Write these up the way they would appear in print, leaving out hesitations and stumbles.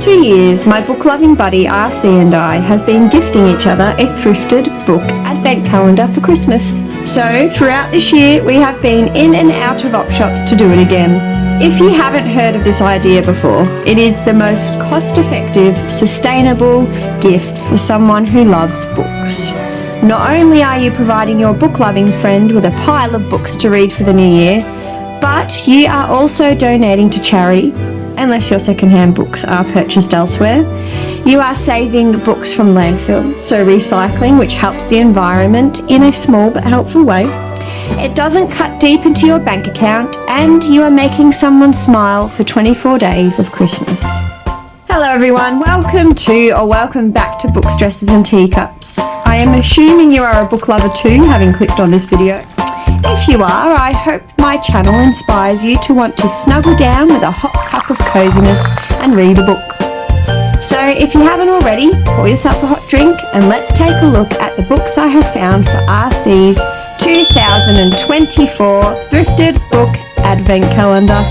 2 years, my book-loving buddy RC and I have been gifting each other a thrifted book advent calendar for Christmas. So, throughout this year, we have been in and out of op shops to do it again. If you haven't heard of this idea before, it is the most cost-effective, sustainable gift for someone who loves books. Not only are you providing your book-loving friend with a pile of books to read for the new year, but you are also donating to charity, unless your second-hand books are purchased elsewhere. You are saving books from landfill, so recycling, which helps the environment in a small but helpful way. It doesn't cut deep into your bank account, and you are making someone smile for 24 days of Christmas. Hello everyone, welcome back to Books, Dresses and Teacups. I am assuming you are a book lover too, having clicked on this video. If you are, I hope my channel inspires you to want to snuggle down with a hot cup of coziness and read a book. So if you haven't already, pour yourself a hot drink and let's take a look at the books I have found for RC's 2024 Thrifted Book Advent Calendar.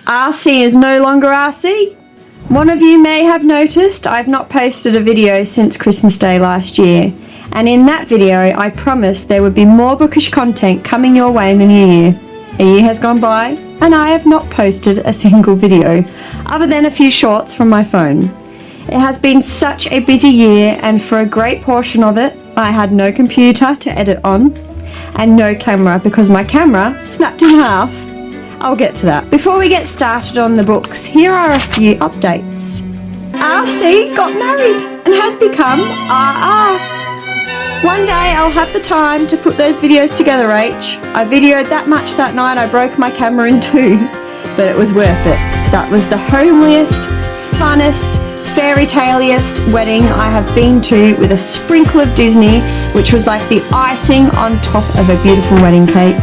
RC is no longer RC. One of you may have noticed I've not posted a video since Christmas Day last year, and in that video I promised there would be more bookish content coming your way in the new year. A year has gone by and I have not posted a single video, other than a few shorts from my phone. It has been such a busy year, and for a great portion of it I had no computer to edit on and no camera because my camera snapped in half. I'll get to that. Before we get started on the books, here are a few updates. RC got married and has become RR. One day I'll have the time to put those videos together, H. I videoed that much that night I broke my camera in two, but it was worth it. That was the homeliest, funnest, fairy tale-iest wedding I have been to, with a sprinkle of Disney, which was like the icing on top of a beautiful wedding cake.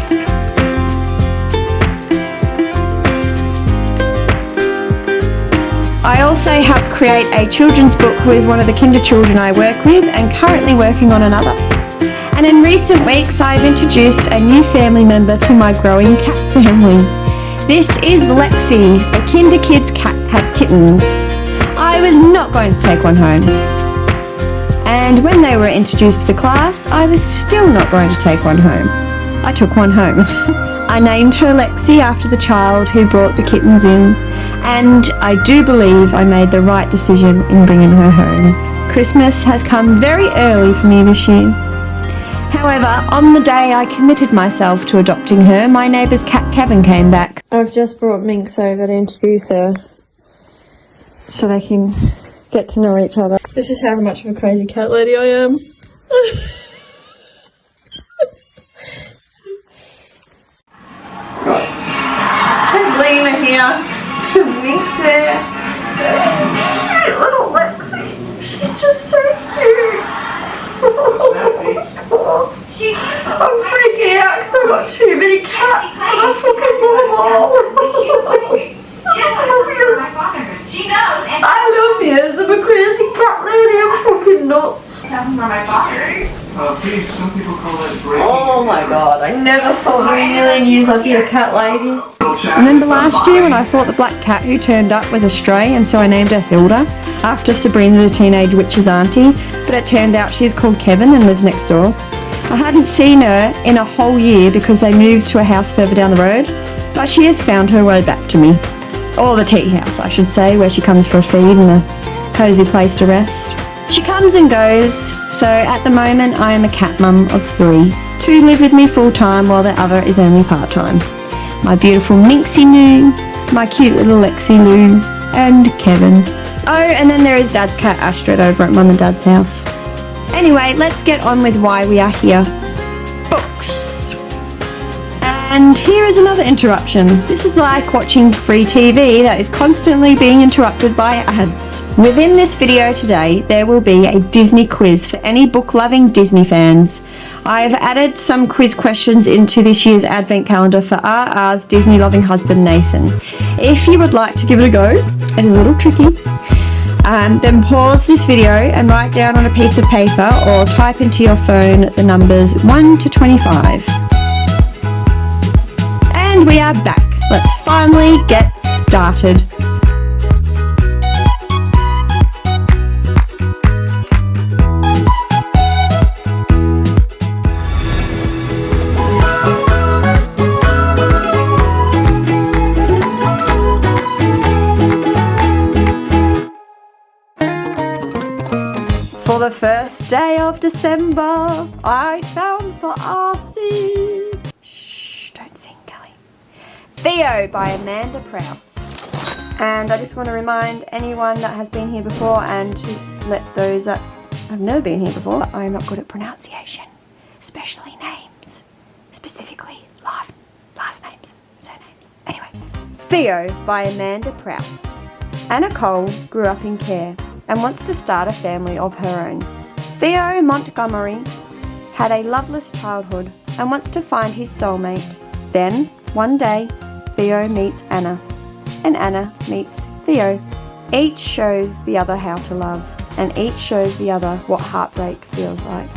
I also helped create a children's book with one of the kinder children I work with, and currently working on another. And in recent weeks I've introduced a new family member to my growing cat family. This is Lexi, a kinder kid's cat had kittens. I was not going to take one home. And when they were introduced to the class, I was still not going to take one home. I took one home. I named her Lexi after the child who brought the kittens in, and I do believe I made the right decision in bringing her home. Christmas has come very early for me this year. However, on the day I committed myself to adopting her, my neighbour's cat Kevin came back. I've just brought Minx over to introduce her so they can get to know each other. This is how much of a crazy cat lady I am. Lena here. Minx there. Cute little Lexi. She's just so cute. I'm freaking out because I've got too many cats, but I fucking love them all. I love yous. I'm a crazy cat lady. I'm fucking nuts. Oh my god, I never thought in a million years I'd be a cat lady. Remember last year when I thought the black cat who turned up was a stray, and so I named her Hilda after Sabrina the Teenage Witch's auntie, but it turned out she's called Kevin and lives next door. I hadn't seen her in a whole year because they moved to a house further down the road, but she has found her way back to me. Or the tea house, I should say, where she comes for a feed and a cosy place to rest. She comes and goes, so at the moment I am a cat mum of 3. 2 live with me full time while the other is only part time. My beautiful Minxie Noo, my cute little Lexi Lou, and Kevin. Oh, and then there is Dad's cat Astrid over at Mum and Dad's house. Anyway, let's get on with why we are here. Books. And here is another interruption. This is like watching free TV that is constantly being interrupted by ads. Within this video today, there will be a Disney quiz for any book-loving Disney fans. I've added some quiz questions into this year's advent calendar for RR's Disney-loving husband Nathan. If you would like to give it a go, it is a little tricky. Then pause this video and write down on a piece of paper or type into your phone the numbers 1 to 25. And we are back. Let's finally get started. For the first day of December, I found for RC. Shh, don't sing, Kelly. Theo by Amanda Prowse. And I just want to remind anyone that has been here before and to let those that have never been here before, I am not good at pronunciation, especially names, specifically last names, surnames. Anyway, Theo by Amanda Prowse. Anna Cole grew up in care and wants to start a family of her own. Theo Montgomery had a loveless childhood and wants to find his soulmate. Then, one day, Theo meets Anna, and Anna meets Theo. Each shows the other how to love, and each shows the other what heartbreak feels like.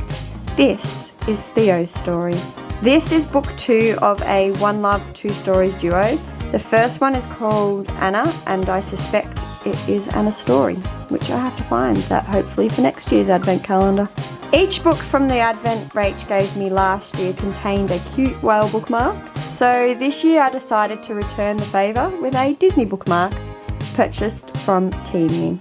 This is Theo's story. This is book 2 of a One Love, Two Stories duo. The first one is called Anna, and I suspect it is Anna's story, which I have to find that hopefully for next year's advent calendar. Each book from the advent Rach gave me last year contained a cute whale bookmark, so this year I decided to return the favour with a Disney bookmark purchased from Temu.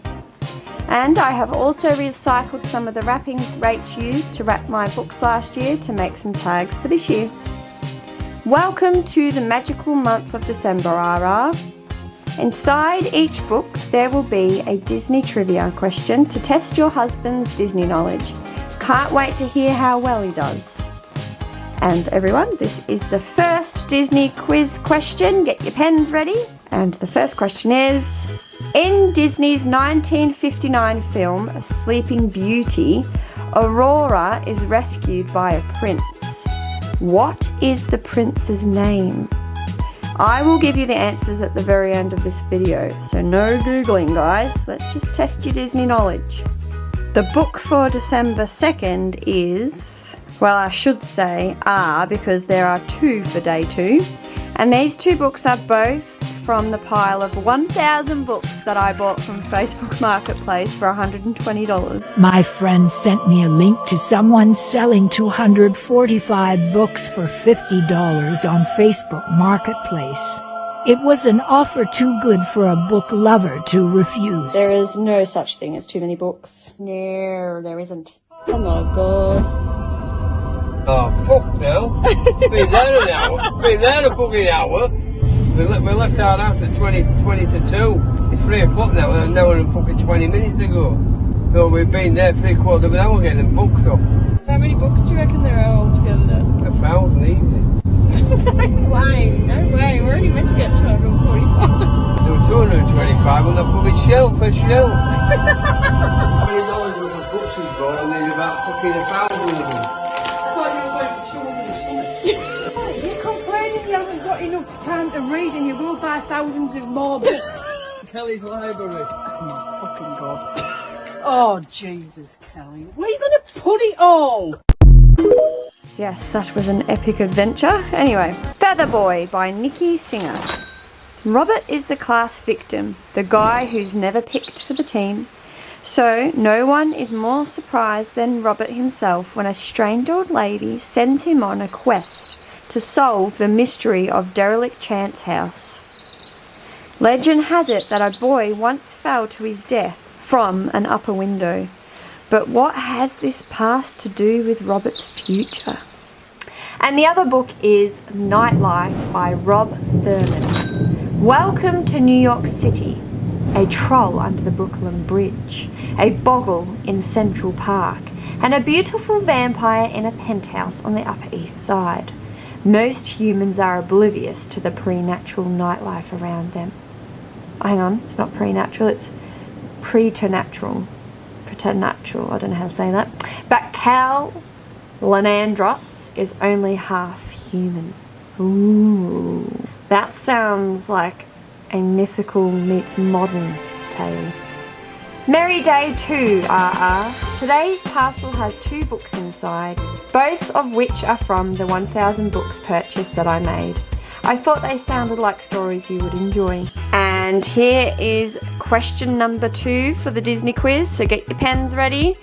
And I have also recycled some of the wrapping Rach used to wrap my books last year to make some tags for this year. Welcome to the magical month of December, RR. Inside each book there will be a Disney trivia question to test your husband's Disney knowledge. Can't wait to hear how well he does. And everyone, this is the first Disney quiz question. Get your pens ready. And the first question is, in Disney's 1959 film Sleeping Beauty, Aurora is rescued by a prince. What is the prince's name? I will give you the answers at the very end of this video, so no Googling, guys. Let's just test your Disney knowledge. The book for December 2nd is, well, I should say are, because there are 2 for day 2. And these 2 books are both from the pile of 1,000 books that I bought from Facebook Marketplace for $120. My friend sent me a link to someone selling 245 books for $50 on Facebook Marketplace. It was an offer too good for a book lover to refuse. There is no such thing as too many books. No, there isn't. Oh my god. Oh, fuck now. Been there an hour. Been there a fucking hour. We left our house at 20 to 2. It's 3 o'clock now, and an hour and fucking 20 minutes ago. So we've been there 3/4 of an hour getting them books up. How many books do you reckon there are altogether then? 1,000 easy. No way, no way. We're only meant to get 245. There were 225 on that fucking shelf for shell. $20 worth of books he's bought, and there's about fucking 1,000 of them. I thought you were going for 200 something. You're complaining you haven't got enough time to read and you will buy thousands of more books. Kelly's library. Oh my fucking god. Oh Jesus, Kelly. Where are you going to put it all? Yes, that was an epic adventure. Anyway, Feather Boy by Nikki Singer. Robert is the class victim, the guy who's never picked for the team. So no one is more surprised than Robert himself when a strange old lady sends him on a quest to solve the mystery of derelict Chance House. Legend has it that a boy once fell to his death from an upper window. But what has this past to do with Robert's future? And the other book is Nightlife by Rob Thurman. Welcome to New York City. A troll under the Brooklyn Bridge, a boggle in Central Park, and a beautiful vampire in a penthouse on the Upper East Side. Most humans are oblivious to the preternatural nightlife around them. Hang on, it's not preternatural, it's preternatural. Preternatural, I don't know how to say that. But Cal Lanandros is only half human. Ooh, that sounds like a mythical meets modern tale. Merry Day 2, RR. Today's parcel has 2 books inside, both of which are from the 1000 books purchase that I made. I thought they sounded like stories you would enjoy. And here is question number 2 for the Disney quiz, so get your pens ready.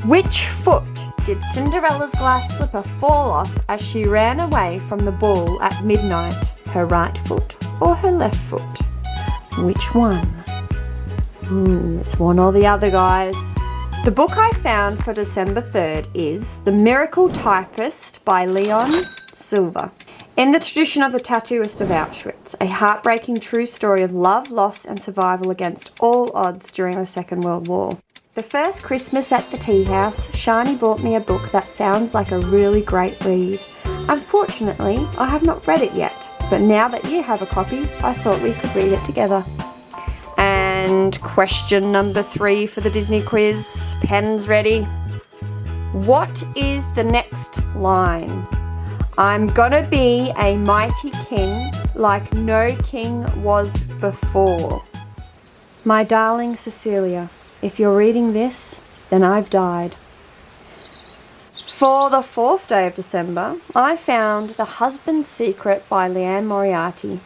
Which foot did Cinderella's glass slipper fall off as she ran away from the ball at midnight? Her right foot or her left foot? Which one? It's one or the other, guys. The book I found for December 3rd is The Miracle Typist by Leon Silva. In the tradition of the tattooist of Auschwitz, a heartbreaking true story of love, loss and survival against all odds during the Second World War. The first Christmas at the tea house, Shani bought me a book that sounds like a really great read. Unfortunately, I have not read it yet, but now that you have a copy, I thought we could read it together. And question number 3 for the Disney quiz. Pens ready? What is the next line? I'm gonna be a mighty king like no king was before. My darling Cecilia, if you're reading this, then I've died. For the 4th day of December, I found The Husband's Secret by Leanne Moriarty.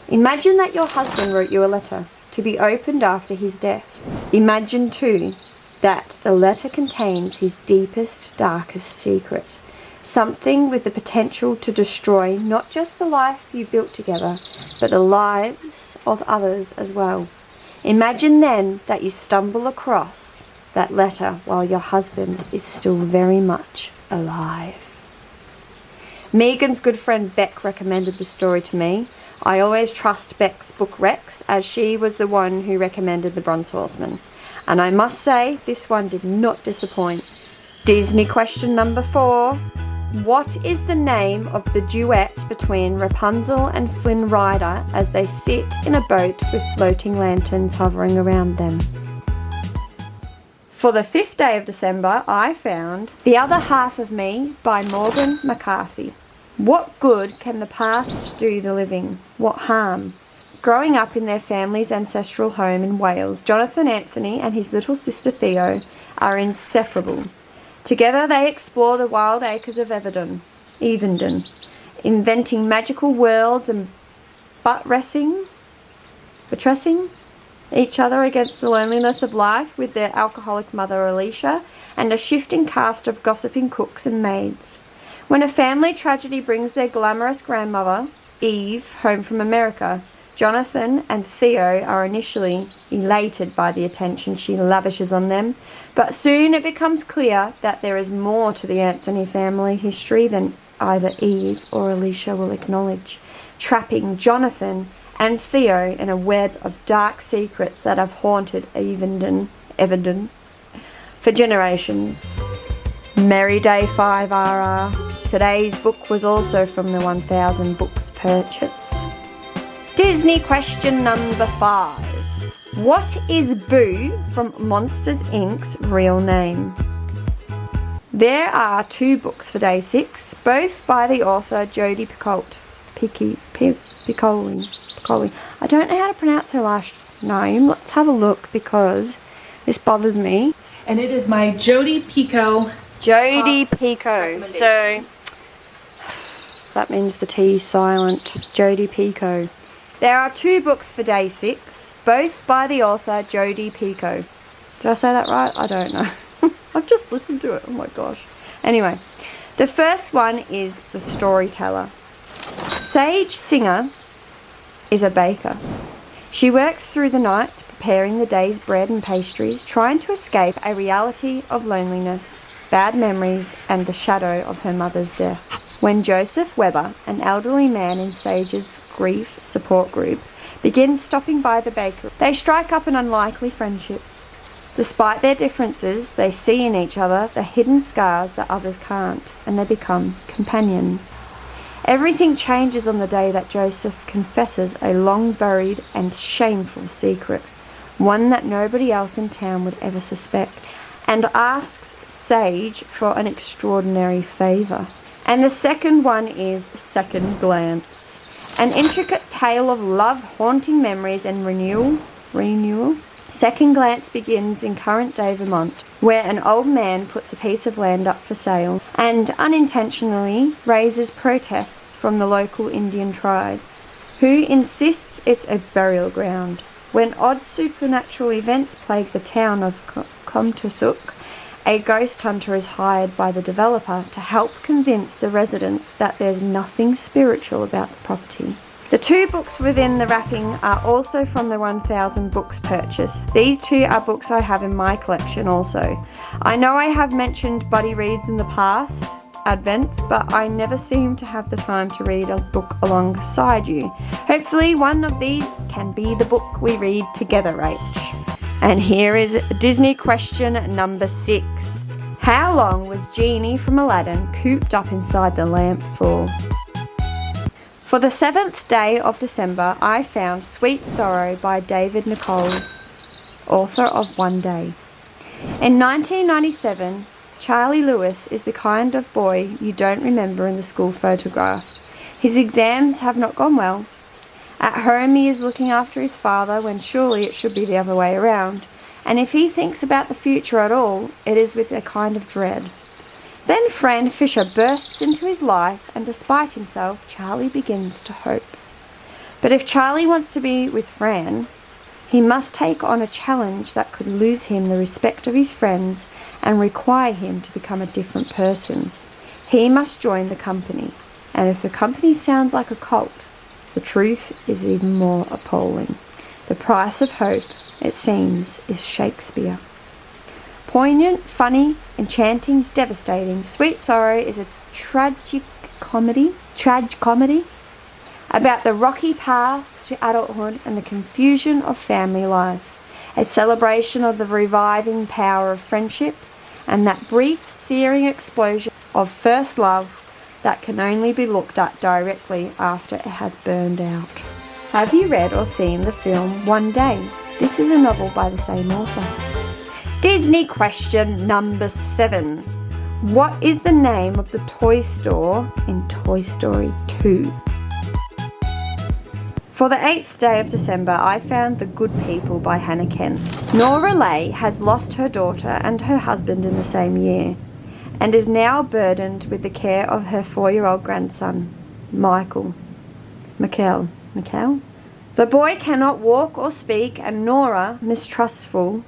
Imagine that your husband wrote you a letter to be opened after his death. Imagine too that the letter contains his deepest, darkest secret. Something with the potential to destroy not just the life you built together, but the lives of others as well. Imagine then that you stumble across that letter while your husband is still very much alive. Megan's good friend Beck recommended the story to me. I always trust Beck's book recs, as she was the one who recommended The Bronze Horseman. And I must say, this one did not disappoint. Disney question number 4. What is the name of the duet between Rapunzel and Flynn Rider as they sit in a boat with floating lanterns hovering around them? For the 5th day of December, I found The Other Half of Me by Morgan McCarthy. What good can the past do the living? What harm? Growing up in their family's ancestral home in Wales, Jonathan Anthony and his little sister Theo are inseparable. Together they explore the wild acres of Evendon, inventing magical worlds and buttressing each other against the loneliness of life with their alcoholic mother Alicia and a shifting cast of gossiping cooks and maids. When a family tragedy brings their glamorous grandmother, Eve, home from America, Jonathan and Theo are initially elated by the attention she lavishes on them, but soon it becomes clear that there is more to the Anthony family history than either Eve or Alicia will acknowledge, trapping Jonathan and Theo in a web of dark secrets that have haunted Evendon for generations. Merry Day 5, RR. Today's book was also from the 1000 books purchase. Disney question number 5. What is Boo from Monsters Inc.'s real name? There are 2 books for day 6, both by the author Jodi Picoult. I don't know how to pronounce her last name. Let's have a look because this bothers me. And it is my Jodi Picoult. Jodi Picoult. So that means the T is silent. Jodi Picoult. There are 2 books for day 6, both by the author Jodi Picoult. Did I say that right? I don't know. I've just listened to it. Oh my gosh. Anyway, the first one is The Storyteller. Sage Singer is a baker. She works through the night preparing the day's bread and pastries, trying to escape a reality of loneliness, bad memories and the shadow of her mother's death. When Joseph Weber, an elderly man in Sage's grief support group, begins stopping by the bakery, they strike up an unlikely friendship. Despite their differences, they see in each other the hidden scars that others can't, and they become companions. Everything changes on the day that Joseph confesses a long-buried and shameful secret, one that nobody else in town would ever suspect, and asks Sage for an extraordinary favour. And the second one is Second Glance. An intricate tale of love, haunting memories, and renewal. Second glance begins in current-day Vermont, where an old man puts a piece of land up for sale and unintentionally raises protests from the local Indian tribe, who insists it's a burial ground. When odd supernatural events plague the town of Comtusuk, a ghost hunter is hired by the developer to help convince the residents that there's nothing spiritual about the property. The two books within the wrapping are also from the 1000 books purchase. These two are books I have in my collection also. I know I have mentioned buddy reads in the past advents, but I never seem to have the time to read a book alongside you. Hopefully one of these can be the book we read together, Rach. And here is Disney question number 6. How long was Genie from Aladdin cooped up inside the lamp for? For the 7th day of December, I found Sweet Sorrow by David Nicole, author of One Day. In 1997, Charlie Lewis is the kind of boy you don't remember in the school photograph. His exams have not gone well. At home he is looking after his father when surely it should be the other way around. And if he thinks about the future at all, it is with a kind of dread. Then Fran Fisher bursts into his life, and despite himself, Charlie begins to hope. But if Charlie wants to be with Fran, he must take on a challenge that could lose him the respect of his friends and require him to become a different person. He must join the company, and if the company sounds like a cult, the truth is even more appalling. The price of hope, it seems, is Shakespeare. Poignant, funny, enchanting, devastating, Sweet Sorrow is a tragic comedy about the rocky path to adulthood and the confusion of family life, a celebration of the reviving power of friendship and that brief, searing explosion of first love that can only be looked at directly after it has burned out. Have you read or seen the film One Day? This is a novel by the same author. Disney question number 7. What is the name of the toy store in Toy Story 2? For the 8th day of December, I found The Good People by Hannah Kent. Nora Leigh has lost her daughter and her husband in the same year, and is now burdened with the care of her 4-year-old grandson, Michael. The boy cannot walk or speak, and Nora, mistrustful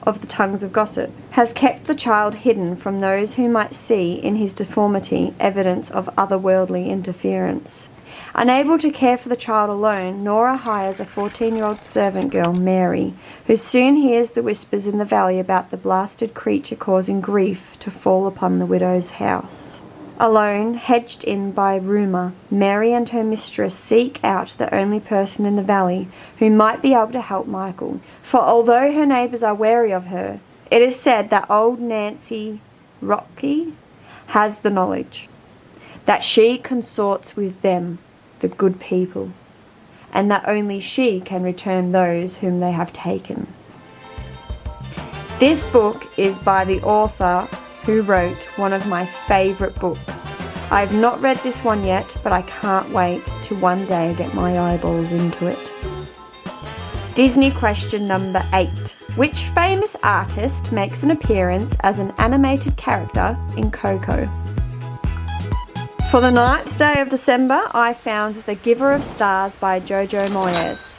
of the tongues of gossip, has kept the child hidden from those who might see in his deformity evidence of otherworldly interference. Unable to care for the child alone, Nora hires a 14-year-old servant girl, Mary, who soon hears the whispers in the valley about the blasted creature causing grief to fall upon the widow's house. Alone, hedged in by rumour, Mary and her mistress seek out the only person in the valley who might be able to help Michael. For although her neighbours are wary of her, it is said that old Nancy Rocky has the knowledge, that she consorts with them, the good people, and that only she can return those whom they have taken. This book is by the author who wrote one of my favourite books. I have not read this one yet, but I can't wait to one day get my eyeballs into it. Disney question number 8. Which famous artist makes an appearance as an animated character in Coco? For the 9th day of December, I found The Giver of Stars by Jojo Moyes.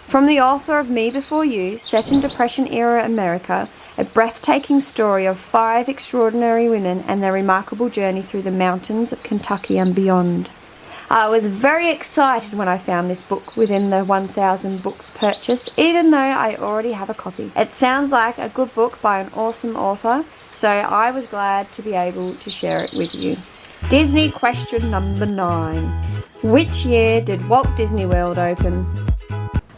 From the author of Me Before You, set in Depression-era America, a breathtaking story of 5 extraordinary women and their remarkable journey through the mountains of Kentucky and beyond. I was very excited when I found this book within the 1000 books purchase, even though I already have a copy. It sounds like a good book by an awesome author, so I was glad to be able to share it with you. Disney question number 9. Which year did Walt Disney World open?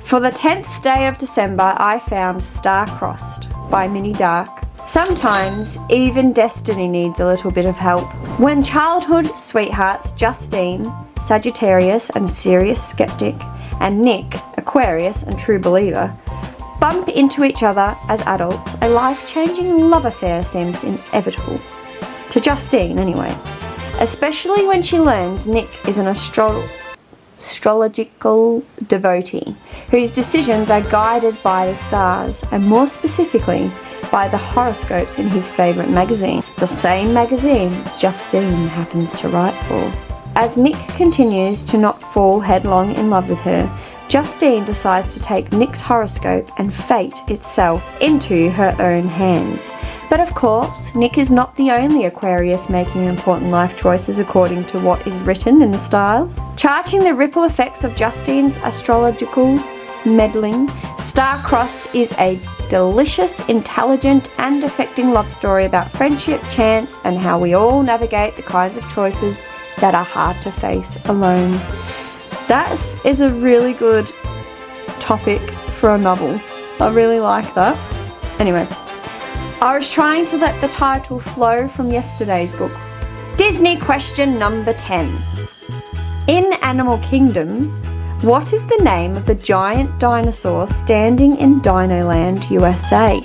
For the 10th day of December, I found Star-Crossed by Minnie Dark. Sometimes even destiny needs a little bit of help. When childhood sweethearts Justine, Sagittarius and a serious skeptic, and Nick, Aquarius and true believer, bump into each other as adults, a life-changing love affair seems inevitable. To Justine, anyway. Especially when she learns Nick is an astrological devotee whose decisions are guided by the stars, and more specifically by the horoscopes in his favourite magazine, the same magazine Justine happens to write for. As Nick continues to not fall headlong in love with her, Justine decides to take Nick's horoscope and fate itself into her own hands. But of course, Nick is not the only Aquarius making important life choices according to what is written in the stars. Charting the ripple effects of Justine's astrological meddling, Star-Crossed is a delicious, intelligent and affecting love story about friendship, chance and how we all navigate the kinds of choices that are hard to face alone. That is a really good topic for a novel. I really like that. Anyway, I was trying to let the title flow from yesterday's book. Disney question number 10. In Animal Kingdom, what is the name of the giant dinosaur standing in Dinoland, USA?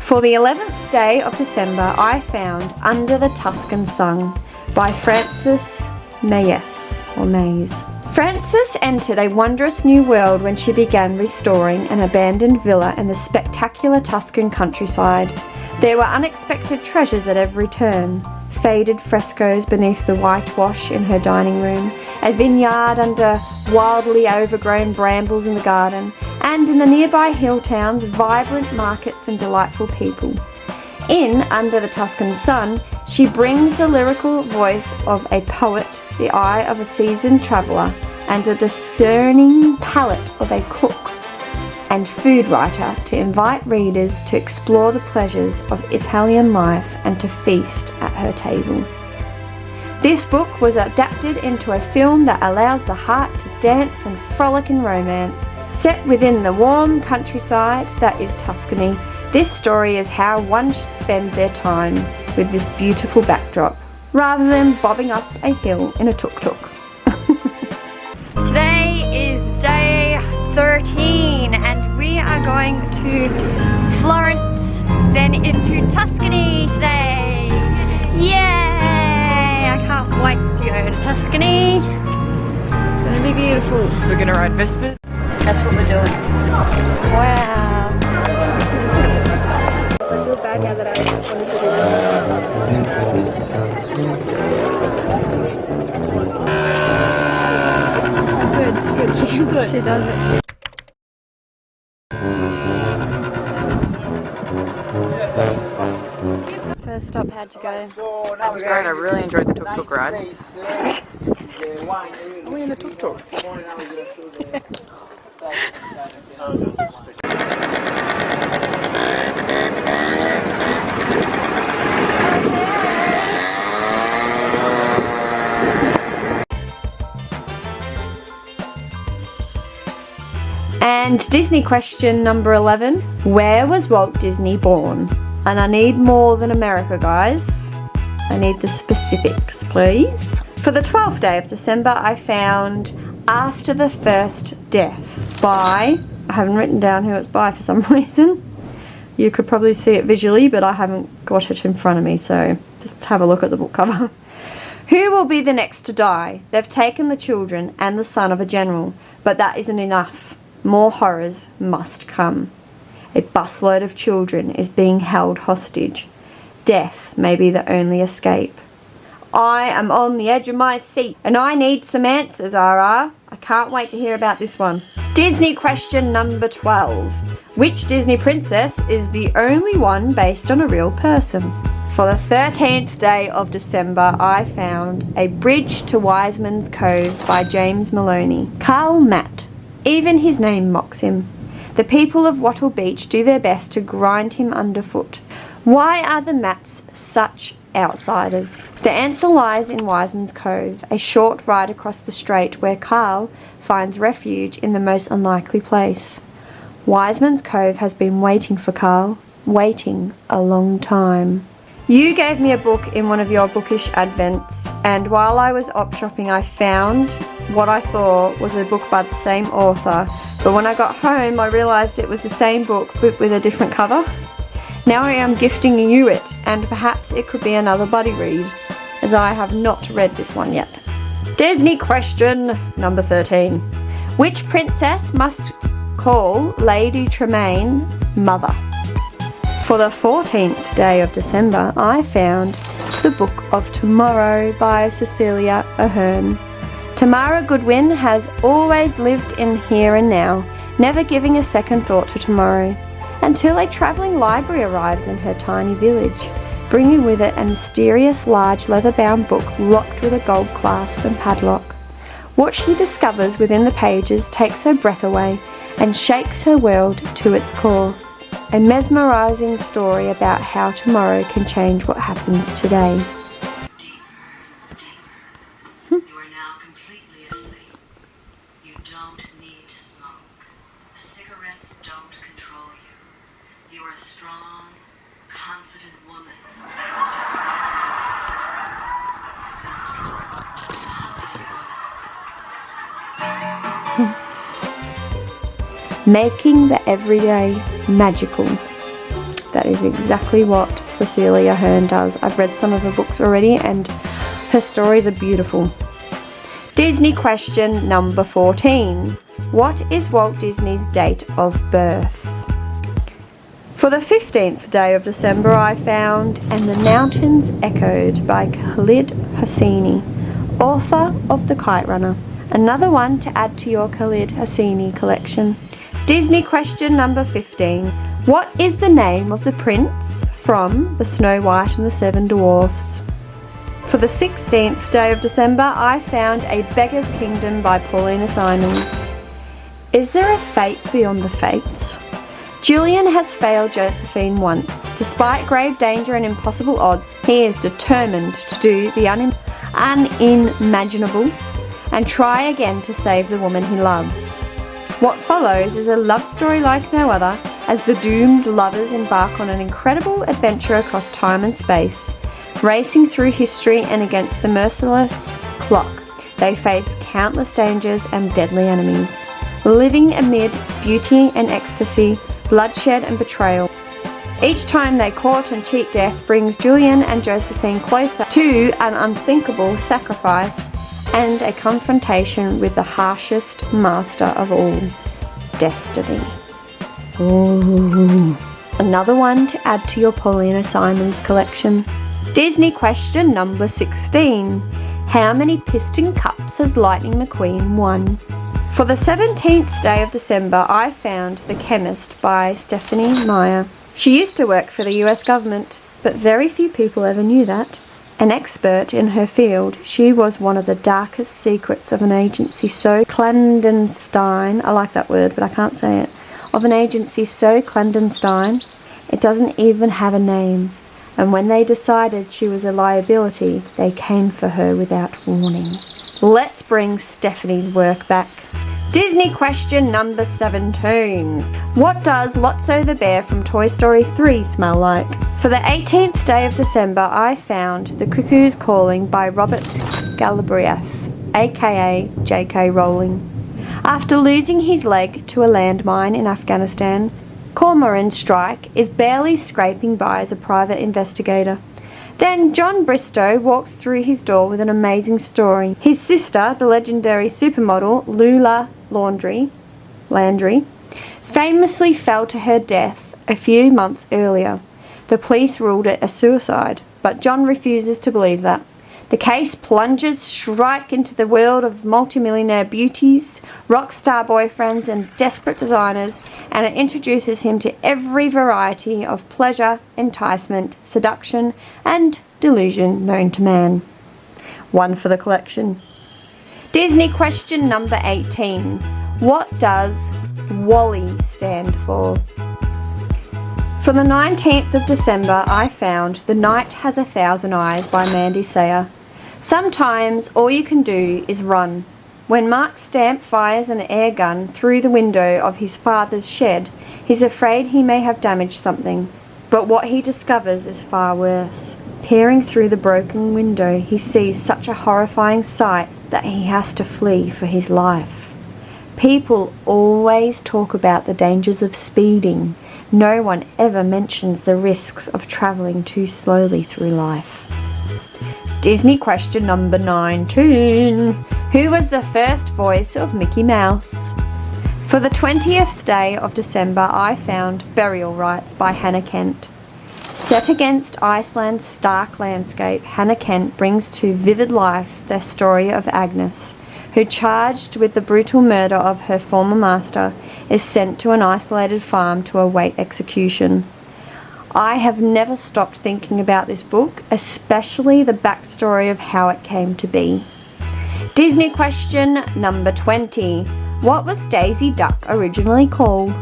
For the 11th day of December, I found Under the Tuscan Sun by Frances Mays. Frances entered a wondrous new world when she began restoring an abandoned villa in the spectacular Tuscan countryside. There were unexpected treasures at every turn. Faded frescoes beneath the whitewash in her dining room, a vineyard under wildly overgrown brambles in the garden, and in the nearby hill towns, vibrant markets and delightful people. In Under the Tuscan Sun, she brings the lyrical voice of a poet, the eye of a seasoned traveller, and the discerning palate of a cook and food writer to invite readers to explore the pleasures of Italian life and to feast at her table. This book was adapted into a film that allows the heart to dance and frolic in romance. Set within the warm countryside that is Tuscany, this story is how one should spend their time with this beautiful backdrop, rather than bobbing up a hill in a tuk-tuk. Today is day 13 and we are going to Florence, then into Tuscany today. Yay! I can't wait to go to Tuscany. It's gonna be beautiful. We're gonna ride Vespers. That's what we're doing. Wow. I feel bad now that I wanted to do this. Good. She does it. First stop, how'd you go? That was great. I really enjoyed the tuk-tuk ride. Are we in the tuk-tuk? And Disney question number 11. Where was Walt Disney born? And I need more than America, guys. I need the specifics, please. For the 12th day of December, I found After the First Death by, I haven't written down who it's by for some reason. You could probably see it visually, but I haven't got it in front of me, so just have a look at the book cover. Who will be the next to die? They've taken the children and the son of a general, but that isn't enough. More horrors must come. A busload of children is being held hostage. Death may be the only escape. I am on the edge of my seat and I need some answers, RR. I can't wait to hear about this one. Disney question number 12. Which Disney princess is the only one based on a real person? For the 13th day of December, I found A Bridge to Wiseman's Cove by James Maloney. Carl Matt. Even his name mocks him. The people of Wattle Beach do their best to grind him underfoot. Why are the Matts such outsiders? The answer lies in Wiseman's Cove, a short ride across the strait where Carl finds refuge in the most unlikely place. Wiseman's Cove has been waiting for Carl, waiting a long time. You gave me a book in one of your bookish advents, and while I was op shopping I found what I thought was a book by the same author, but when I got home I realised it was the same book but with a different cover. Now I am gifting you it, and perhaps it could be another buddy read, as I have not read this one yet. Disney question number 13. Which princess must call Lady Tremaine mother? For the 14th day of December, I found The Book of Tomorrow by Cecilia Ahern. Tamara Goodwin has always lived in here and now, never giving a second thought to tomorrow, until a travelling library arrives in her tiny village, bringing with it a mysterious large leather-bound book locked with a gold clasp and padlock. What she discovers within the pages takes her breath away and shakes her world to its core. A mesmerising story about how tomorrow can change what happens today. You are now completely asleep. You don't need to smoke. Cigarettes don't control you. You are a strong, confident woman. Making the everyday magical. That is exactly what Cecilia Ahern does. I've read some of her books already and her stories are beautiful. Disney question number 14. What is Walt Disney's date of birth? For the 15th day of December, I found And the Mountains Echoed by Khalid Hosseini, author of The Kite Runner. Another one to add to your Khalid Hosseini collection. Disney question number 15. What is the name of the prince from The Snow White and the Seven Dwarfs? For the 16th day of December, I found A Beggar's Kingdom by Paulina Simons. Is there a fate beyond the fates? Julian has failed Josephine once. Despite grave danger and impossible odds, he is determined to do the unimaginable and try again to save the woman he loves. What follows is a love story like no other, as the doomed lovers embark on an incredible adventure across time and space. Racing through history and against the merciless clock, they face countless dangers and deadly enemies, living amid beauty and ecstasy, bloodshed and betrayal. Each time they court and cheat death brings Julian and Josephine closer to an unthinkable sacrifice and a confrontation with the harshest master of all, destiny. Ooh. Another one to add to your Paulina Simons collection. Disney question number 16. How many piston cups has Lightning McQueen won? For the 17th day of December, I found The Chemist by Stephanie Meyer. She used to work for the US government, but very few people ever knew that. An expert in her field, she was one of the darkest secrets of an agency so clandestine, I like that word but I can't say it, of an agency so clandestine, it doesn't even have a name. And when they decided she was a liability, they came for her without warning. Let's bring Stephanie's work back. Disney question number 17. What does Lotso the bear from Toy Story 3 smell like? For the 18th day of December, I found The Cuckoo's Calling by Robert Galbraith, aka J.K. Rowling. After losing his leg to a landmine in Afghanistan, Cormoran Strike is barely scraping by as a private investigator. Then John Bristow walks through his door with an amazing story. His sister, the legendary supermodel Lula Landry, famously fell to her death a few months earlier. The police ruled it a suicide, but John refuses to believe that. The case plunges Shrike into the world of multimillionaire beauties, rock star boyfriends and desperate designers, and it introduces him to every variety of pleasure, enticement, seduction, and delusion known to man. One for the collection. Disney question number 18. What does WALL-E stand for? For the 19th of December, I found The Night Has a Thousand Eyes by Mandy Sayer. Sometimes all you can do is run. When Mark Stamp fires an air gun through the window of his father's shed, he's afraid he may have damaged something. But what he discovers is far worse. Peering through the broken window, he sees such a horrifying sight that he has to flee for his life. People always talk about the dangers of speeding. No one ever mentions the risks of travelling too slowly through life. Disney question number 19. Who was the first voice of Mickey Mouse? For the 20th day of December, I found Burial Rites by Hannah Kent. Set against Iceland's stark landscape, Hannah Kent brings to vivid life the story of Agnes, who, charged with the brutal murder of her former master, is sent to an isolated farm to await execution. I have never stopped thinking about this book, especially the backstory of how it came to be. Disney question number 20. What was Daisy Duck originally called?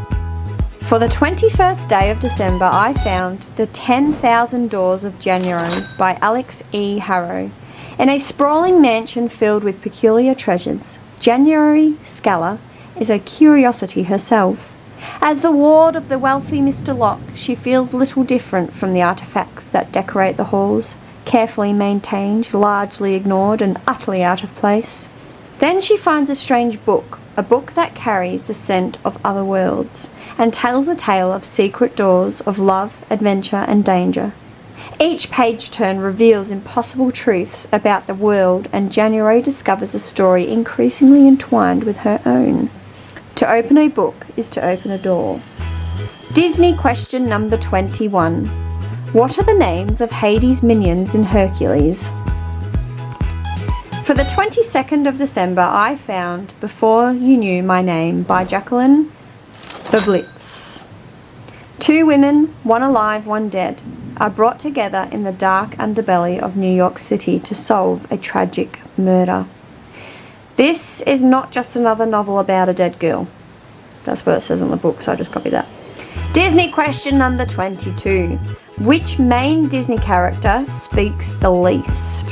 For the 21st day of December, I found The 10,000 Doors of January by Alex E. Harrow. In a sprawling mansion filled with peculiar treasures, January Scala is a curiosity herself. As the ward of the wealthy Mr. Locke, she feels little different from the artifacts that decorate the halls, carefully maintained, largely ignored, and utterly out of place. Then she finds a strange book, a book that carries the scent of other worlds, and tells a tale of secret doors, of love, adventure, and danger. Each page turn reveals impossible truths about the world, and January discovers a story increasingly entwined with her own. To open a book is to open a door. Disney question number 21. What are the names of Hades' minions in Hercules? For the 22nd of December, I found Before You Knew My Name by Jacqueline Bublitz. Two women, one alive, one dead, are brought together in the dark underbelly of New York City to solve a tragic murder. This is not just another novel about a dead girl. That's what it says in the book, so I just copied that. Disney question number 22. Which main Disney character speaks the least?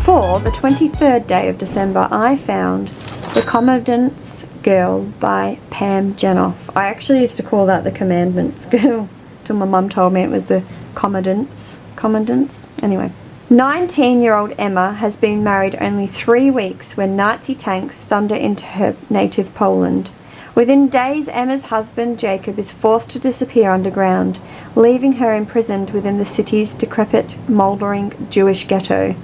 For the 23rd day of December, I found The Commandant's Girl by Pam Jenoff. I actually used to call that The Commandment's Girl till my mum told me it was the Commandant's. Anyway. 19-year-old Emma has been married only 3 weeks when Nazi tanks thunder into her native Poland. Within days, Emma's husband Jacob is forced to disappear underground, leaving her imprisoned within the city's decrepit, mouldering Jewish ghetto.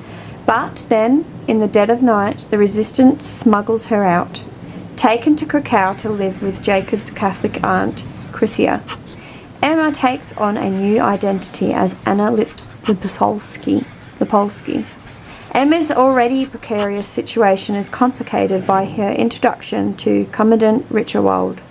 But then, in the dead of night, the resistance smuggles her out. Taken to Krakow to live with Jacob's Catholic aunt, Krysia, Emma takes on a new identity as Anna Lipolsky. Emma's already precarious situation is complicated by her introduction to Commandant Richolda,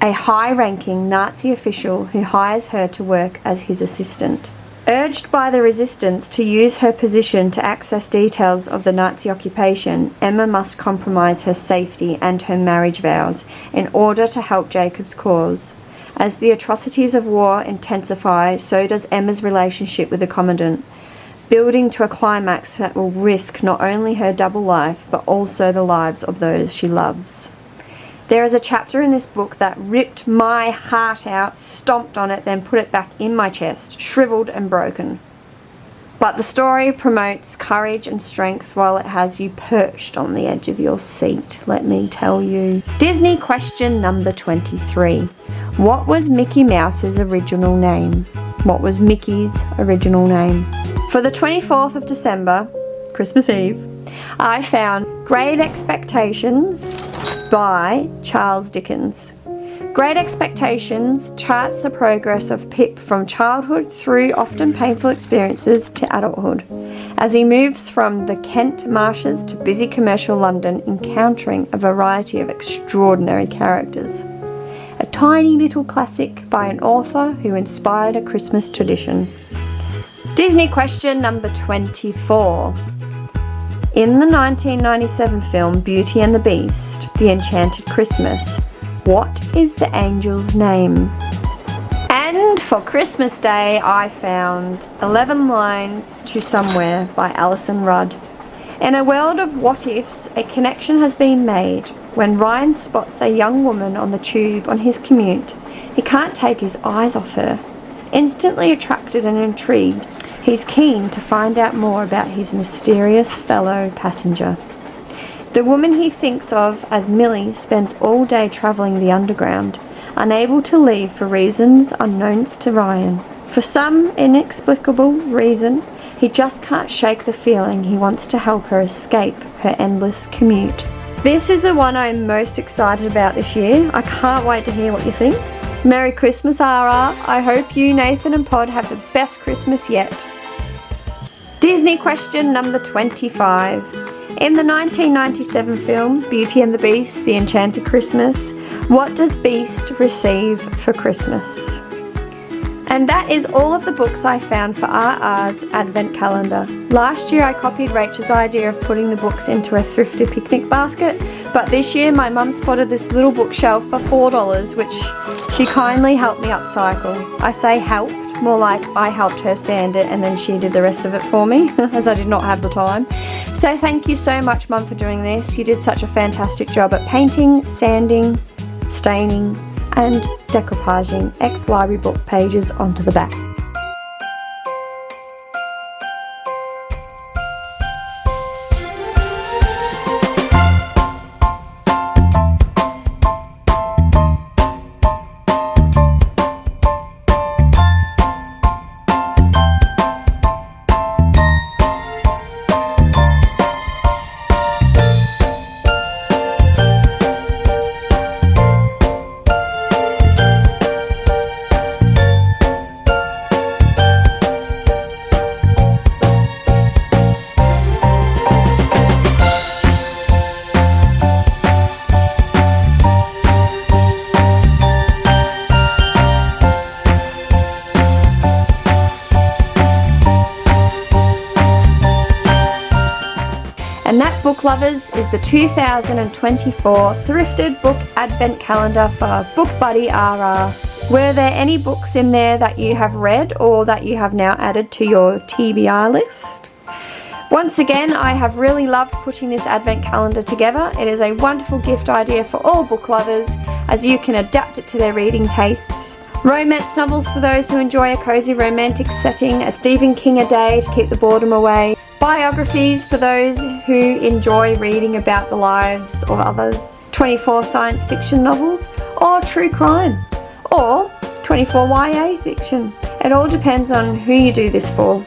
a high-ranking Nazi official who hires her to work as his assistant. Urged by the resistance to use her position to access details of the Nazi occupation, Emma must compromise her safety and her marriage vows in order to help Jacob's cause. As the atrocities of war intensify, so does Emma's relationship with the Commandant, building to a climax that will risk not only her double life, but also the lives of those she loves. There is a chapter in this book that ripped my heart out, stomped on it, then put it back in my chest, shriveled and broken. But the story promotes courage and strength while it has you perched on the edge of your seat, let me tell you. Disney question number 23. What was Mickey Mouse's original name? What was Mickey's original name? For the 24th of December, Christmas Eve, I found Great Expectations by Charles Dickens. Great Expectations charts the progress of Pip from childhood through often painful experiences to adulthood, as he moves from the Kent marshes to busy commercial London, encountering a variety of extraordinary characters. A tiny little classic by an author who inspired a Christmas tradition. Disney question number 24. In the 1997 film Beauty and the Beast, The Enchanted Christmas, what is the angel's name? And for Christmas Day, I found 11 Lines to Somewhere by Alison Rudd. In a world of what-ifs, a connection has been made. When Ryan spots a young woman on the tube on his commute, he can't take his eyes off her. Instantly attracted and intrigued, he's keen to find out more about his mysterious fellow passenger. The woman he thinks of as Millie spends all day travelling the underground, unable to leave for reasons unknown to Ryan. For some inexplicable reason, he just can't shake the feeling he wants to help her escape her endless commute. This is the one I'm most excited about this year. I can't wait to hear what you think. Merry Christmas, RR. I hope you, Nathan and Pod, have the best Christmas yet. Disney question number 25. In the 1997 film Beauty and the Beast, The Enchanted Christmas, what does Beast receive for Christmas? And that is all of the books I found for RR's Advent calendar. Last year I copied Rachel's idea of putting the books into a Thrifted picnic basket, but this year my mum spotted this little bookshelf for $4, which she kindly helped me upcycle. I say helped, more like I helped her sand it and then she did the rest of it for me, as I did not have the time. So thank you so much, Mum, for doing this. You did such a fantastic job at painting, sanding, staining, and decoupaging ex-library book pages onto the back. And that, book lovers, is the 2024 Thrifted Book Advent Calendar for Book Buddy RR. Were there any books in there that you have read or that you have now added to your TBR list? Once again, I have really loved putting this Advent calendar together. It is a wonderful gift idea for all book lovers, as you can adapt it to their reading tastes. Romance novels for those who enjoy a cozy romantic setting, a Stephen King a day to keep the boredom away, biographies for those who enjoy reading about the lives of others, 24 science fiction novels, or true crime, or 24 YA fiction. It all depends on who you do this for.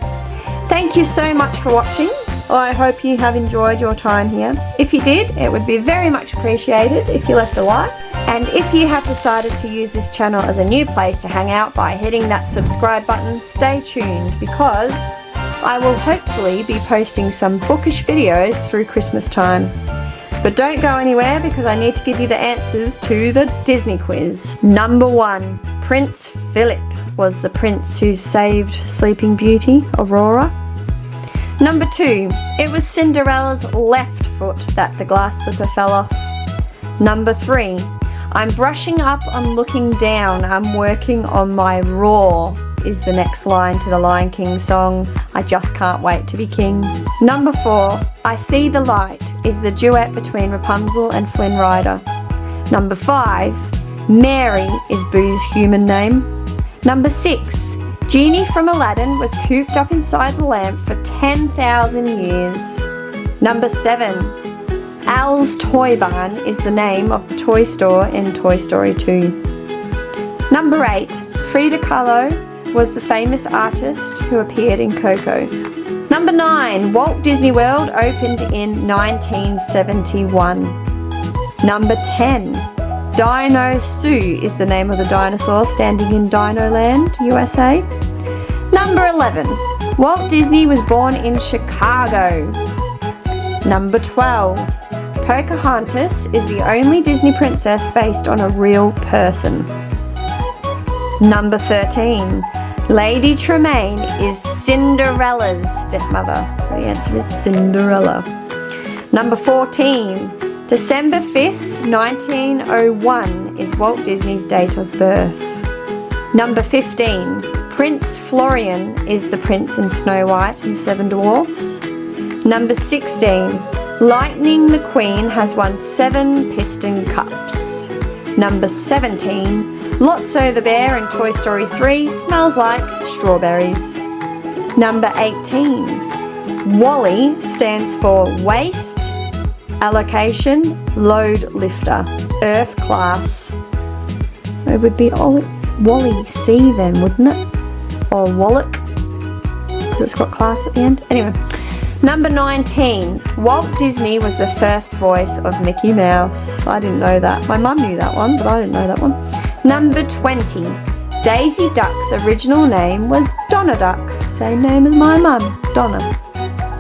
Thank you so much for watching. I hope you have enjoyed your time here. If you did, it would be very much appreciated if you left a like. And if you have decided to use this channel as a new place to hang out by hitting that subscribe button, stay tuned, because I will hopefully be posting some bookish videos through Christmas time. But don't go anywhere, because I need to give you the answers to the Disney quiz. Number 1. Prince Philip was the prince who saved Sleeping Beauty, Aurora. Number 2. It was Cinderella's left foot that the glass slipper fell off. Number 3. I'm brushing up, I'm looking down, I'm working on my roar is the next line to the Lion King song, I just can't wait to be king. Number 4, I see the light is the duet between Rapunzel and Flynn Rider. Number 5, Mary is Boo's human name. Number 6, Genie from Aladdin was cooped up inside the lamp for 10,000 years. Number 7, Al's Toy Barn is the name of the toy store in Toy Story 2. Number 8, Frida Kahlo was the famous artist who appeared in Coco. Number 9, Walt Disney World opened in 1971. Number 10, Dino Sue is the name of the dinosaur standing in Dino Land, USA. Number 11, Walt Disney was born in Chicago. Number 12, Pocahontas is the only Disney princess based on a real person. Number 13, Lady Tremaine is Cinderella's stepmother. So the answer is Cinderella. Number 14, December 5th, 1901 is Walt Disney's date of birth. Number 15, Prince Florian is the prince in Snow White and Seven Dwarfs. Number 16, Lightning McQueen has won 7 piston cups. Number 17, Lotso the bear in Toy Story 3 smells like strawberries. Number 18, WALL-E stands for Waste Allocation Load Lifter, Earth Class. It would be WALL-E C then, wouldn't it? or Wallach, because it's got class at the end. Anyway, number 19. Walt Disney was the first voice of Mickey Mouse. I didn't know that. My mum knew that one, but I didn't know that one. Number 20. Daisy Duck's original name was Donna Duck. Same name as my mum, Donna.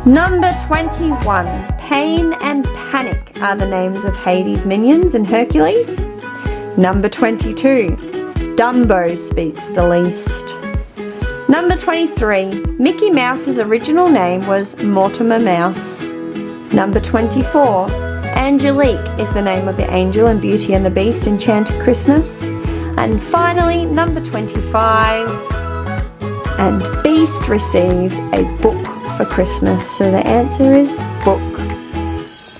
Number 21. Pain and Panic are the names of Hades' minions in Hercules. Number 22. Dumbo speaks the least. Number 23. Mickey Mouse's original name was Mortimer Mouse. Number 24. Angelique is the name of the angel in Beauty and the Beast Enchanted Christmas. And finally, number 25. And Beast receives a book for Christmas. So the answer is book.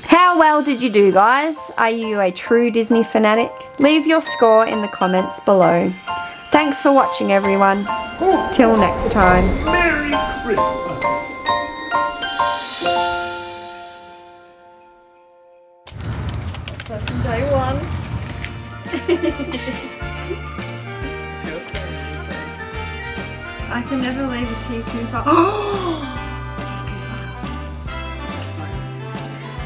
How well did you do, guys? Are you a true Disney fanatic? Leave your score in the comments below. Thanks for watching, everyone. Till next time. Merry Christmas! So from day one. I can never leave a TV box.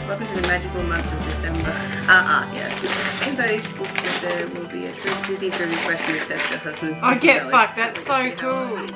Welcome to the magical month of December. Yeah. Inside each book there will be a Disney trivia question to test your husband's I Disney get knowledge. fucked, that's so cool.